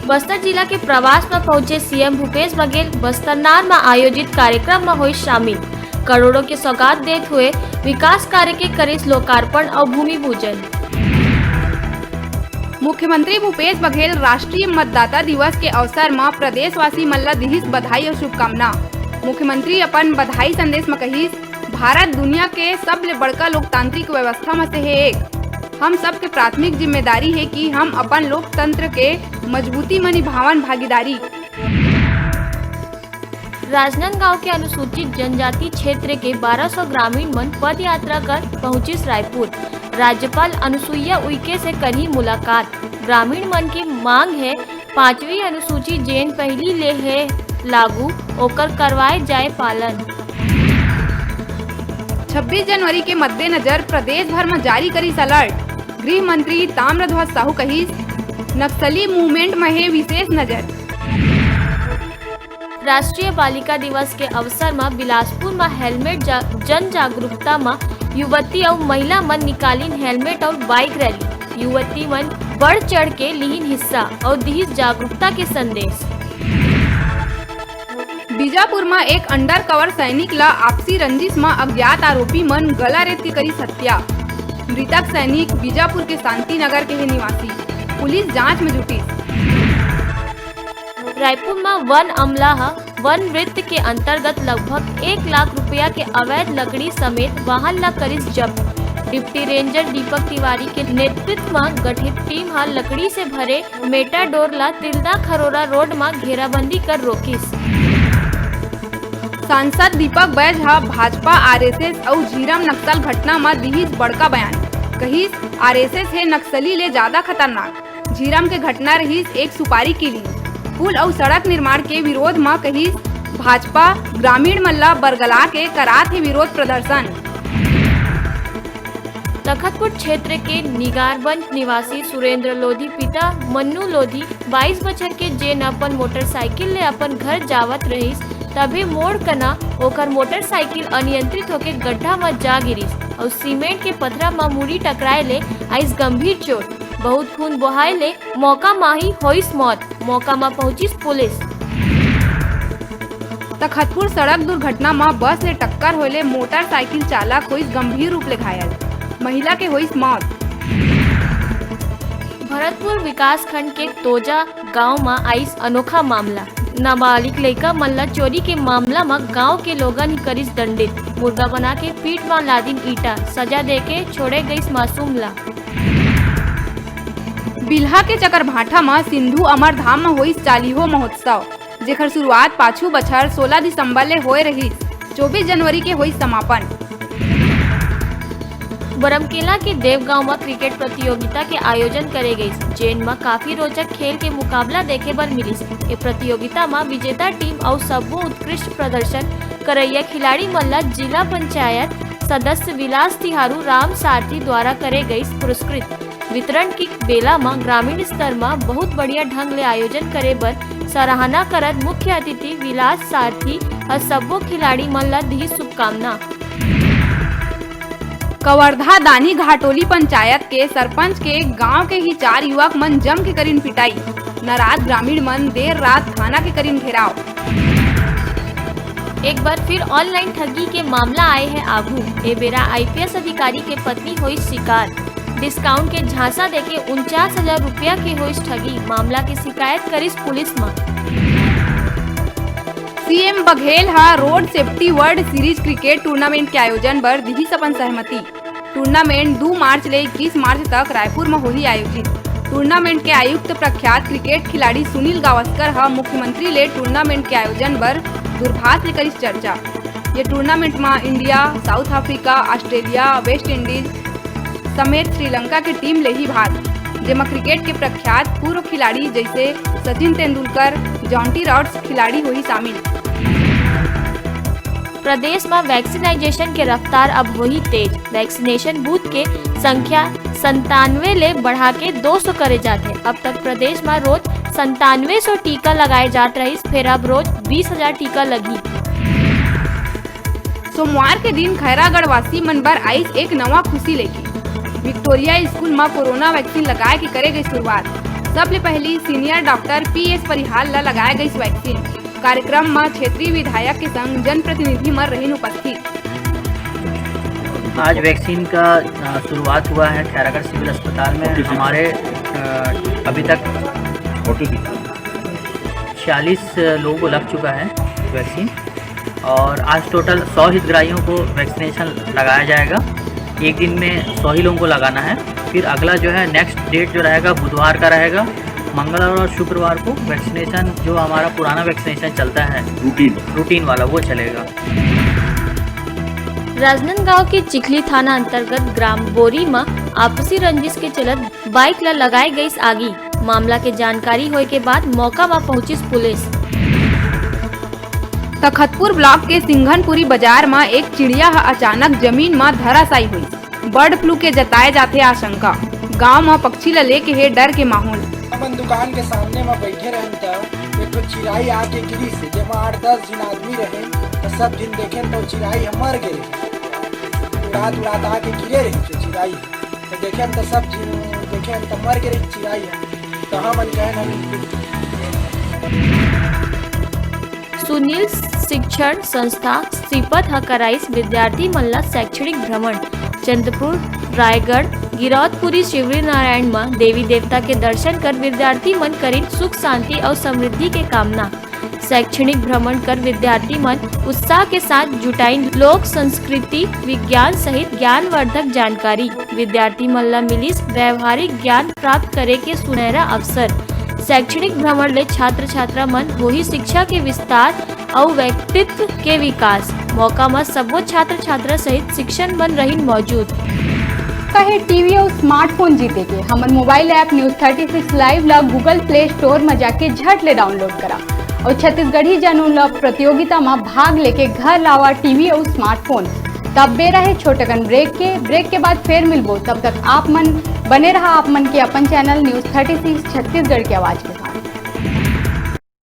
बस्तर जिला के प्रवास में पहुंचे सीएम भूपेश बघेल बस्तरनार में आयोजित कार्यक्रम में हुए शामिल। करोड़ों के सौगात देते हुए विकास कार्य के करिस लोकार्पण और भूमि पूजन। मुख्यमंत्री भूपेश बघेल राष्ट्रीय मतदाता दिवस के अवसर में प्रदेशवासी मन ला दिहिस बधाई और शुभकामना। मुख्यमंत्री अपन बधाई संदेश में कहिस, भारत दुनिया के सबले बड़का लोकतांत्रिक व्यवस्था में से है एक। हम सब के प्राथमिक जिम्मेदारी है कि हम अपन लोकतंत्र के मजबूती में निभावन भागीदारी। राजनांदगांव के अनुसूचित जनजाति क्षेत्र के 1200 ग्रामीण मन पद यात्रा कर पहुंचिस रायपुर। राज्यपाल अनुसुईया उइके से करी मुलाकात। ग्रामीण मन की मांग है 5वीं अनुसूची जेन पहली ले है लागू ओकर करवाए जाए पालन। 26 जनवरी के मद्देनजर प्रदेश भर में जारी करी अलर्ट। गृह मंत्री ताम्रध्वज साहू कहिस, नक्सली मूवमेंट में है विशेष नजर। राष्ट्रीय बालिका दिवस के अवसर में बिलासपुर में हेलमेट जन जागरूकता में युवती और महिला मन निकालीन हेलमेट और बाइक रैली। युवती मन बढ़ चढ़ के लीन हिस्सा और दिहिस जागरूकता के संदेश। बीजापुर में एक अंडर कवर सैनिक ला आपसी रंजिश में अज्ञात आरोपी मन गला रेत के करी हत्या। मृतक सैनिक बीजापुर के शांति नगर के है निवासी। पुलिस जांच में जुटी। रायपुर में वन अमला वन वृत्त के अंतर्गत लगभग 1 लाख रुपया के अवैध लकड़ी समेत वाहन ला करिस जब्त। डिप्टी रेंजर दीपक तिवारी के नेतृत्व में गठित टीम लकड़ी से भरे मेटाडोर ला तिल्दा खरोरा रोड में घेराबंदी कर रोकिस। सांसद दीपक बैज भाजपा आरएसएस और झीरम नक्सल घटना में दिहिस बड़का बयान। कहिस, आरएसएस है नक्सली ले ज्यादा खतरनाक। झीरम के घटना रहिस एक सुपारी किली। पुल और सड़क निर्माण के विरोध में कहिस, भाजपा ग्रामीण मल्ला बरगला के करात है विरोध प्रदर्शन। तखतपुर क्षेत्र के निगारबंद निवासी सुरेंद्र लोधी पिता मन्नू लोधी 22 बछर के जेन अपन मोटरसाइकिल ले अपन घर जावत रहिस, तभी मोड़ कना ओकर मोटरसाइकिल अनियंत्रित होके गड्ढा में जा गिरिस और सीमेंट के पथरा में मुड़ी टकराए ले आइस गंभीर चोट। बहुत खून बहाए ले मौका माही होइस मौत। मौका में पहुंचिस पुलिस। तखतपुर सड़क दुर्घटना में बस ले टक्कर होले मोटरसाइकिल चालक होइस गंभीर रूप ले घायल। महिला के होइस मौत। भरतपुर विकास खंड के तोजा गांव में आइस अनोखा मामला। नाबालिग लड़का मल्ला चोरी के मामला में गांव के लोगन ही करिस दंडित। मुर्गा बना के पीठ में लादिन ईटा, सजा देके छोड़े गईस मासूम ला। बिल्हा के चकरभाठा में सिंधु अमर धाम में होइस 40वां महोत्सव, जेकर शुरुआत पाछू बछर 16 दिसंबर ले होए रही। 24 जनवरी के होइस समापन। बरमकेला के देवगांव में क्रिकेट प्रतियोगिता के आयोजन करे गई, जेन में काफी रोचक खेल के मुकाबला देखे बर मिलिस। ये प्रतियोगिता में विजेता टीम और सबो उत्कृष्ट प्रदर्शन करैया खिलाड़ी मन ला जिला पंचायत सदस्य विलास तिहारू राम सारथी द्वारा करे गई पुरस्कृत। वितरण की बेला में ग्रामीण स्तर में बहुत बढ़िया ढंग ले आयोजन करे बर सराहना करत मुख्य अतिथि विलास सारथी और सबो खिलाड़ी मन ला दी शुभकामना। कवर्धा दानी घाटोली पंचायत के सरपंच के गांव के ही 4 युवक मन जम के करीन पिटाई। नाराज ग्रामीण मन देर रात थाना के करीन घेराव। एक बार फिर ऑनलाइन ठगी के मामला आए है आगू। ए बेरा आईपीएस अधिकारी के पत्नी हुई शिकार। डिस्काउंट के झांसा देके 49,000 रुपया के हुई ठगी। मामला की शिकायत करिस पुलिस में। CM Baghel road safety world series cricket tournament के आयोजन पर दिहिस अपन सहमति। टूर्नामेंट 2 मार्च ले 21 मार्च तक रायपुर में होही आयोजित। टूर्नामेंट के आयुक्त प्रख्यात क्रिकेट खिलाड़ी सुनील गावस्कर मुख्यमंत्री ले टूर्नामेंट के आयोजन पर दूरभाष ले करिस चर्चा। ये टूर्नामेंट में India, south Africa, Australia, West Indies समेत श्रीलंका के टीम ले ही भाग, जेमा क्रिकेट के प्रख्यात पूर्व खिलाड़ी जैसे सचिन तेंदुलकर, जॉन्टी रॉड्स खिलाड़ी हुई शामिल। प्रदेश में वैक्सीनाइजेशन के रफ्तार अब होही तेज। वैक्सीनेशन बूथ के संख्या 97 ले बढ़ा के 200 करे जाते। अब तक प्रदेश में रोज 9700 टीका लगाए जात रही, फिर अब रोज 20,000 टीका लगी। सोमवार के दिन खैरागढ़ वासी मन बर आइस एक नवा खुशी लेके। विक्टोरिया स्कूल में कोरोना वैक्सीन लगाए के करे गई शुरुआत। सबले पहली सीनियर डॉक्टर PS परिहार ला लगाए गई वैक्सीन। कार्यक्रम में क्षेत्रीय विधायक के संग जनप्रतिनिधि मन रहीन उपस्थित। आज वैक्सीन का शुरुआत हुआ है खैरागढ़ सिविल अस्पताल में। हमारे अभी तक 46 लोगों को लग चुका है वैक्सीन और आज टोटल 100 हितग्राहियों को वैक्सीनेशन लगाया जाएगा। एक दिन में 100 ही लोगों को लगाना है। फिर अगला जो है नेक्स्ट डेट जो रहेगा बुधवार का रहेगा। मंगलवार और शुक्रवार को वैक्सीनेशन जो हमारा पुराना वैक्सीनेशन चलता है रूटीन वाला वो चलेगा। राजनांदगांव के चिखली थाना अंतर्गत ग्राम बोरी में आपसी रंजिश के चलत बाइक ला लगाई गई आगी। मामला के जानकारी होए के बाद मौका में पहुंची पुलिस। तखतपुर ब्लॉक के सिंघनपुरी बाजार में एक चिड़िया अचानक जमीन में धराशायी हुई। बर्ड फ्लू के जताए जाते आशंका। गांव में पक्षी ला लेके है डर के माहौल। अपन दुकान के सामने में बैठे रहन त एक चिड़ाई आके गिरी से जेमा 8-10 जिन आदमी रहे तो सब जिन देखे तो चिड़ाई मर गए। उड़ात आके गिरे रही चिड़ाई तो देखे तो सब जिन देखे तो मर गए चिड़ाई कहाँ मन गए। सुनील शिक्षण संस्था श्रीपद कराइस विद्यार्थी मल्ला शैक्षणिक भ्रमण। चंद्रपुर, रायगढ़, गिरौदपुरी शिवरी नारायण में देवी देवता के दर्शन कर विद्यार्थी मन करीन सुख शांति और समृद्धि के कामना। शैक्षणिक भ्रमण कर विद्यार्थी मन उत्साह के साथ जुटाइन लोक संस्कृति विज्ञान सहित ज्ञानवर्धक जानकारी। विद्यार्थी मल्ला मिलिस व्यवहारिक ज्ञान प्राप्त करे के सुनहरा अवसर। शैक्षणिक भ्रमण ले छात्र छात्रा मन वही शिक्षा के विस्तार और व्यक्तित्व के विकास। मौका में सबो छात्र छात्रा सहित शिक्षण बन रही मौजूद। कहे टीवी और स्मार्टफोन जीते के हमन मोबाइल ऐप न्यूज़ 36 लाइव ला गूगल प्ले स्टोर में जाके झट ले डाउनलोड करा और छत्तीसगढ़ी जनों ला प्रतियोगिता में भाग लेके घर लावा टीवी और स्मार्टफोन। तब बे रहे छोटकन ब्रेक के बाद फिर मिलबो। तब तक आप मन बने रहा आप मन के अपन चैनल न्यूज़ 36 छत्तीसगढ़ की आवाज के साथ।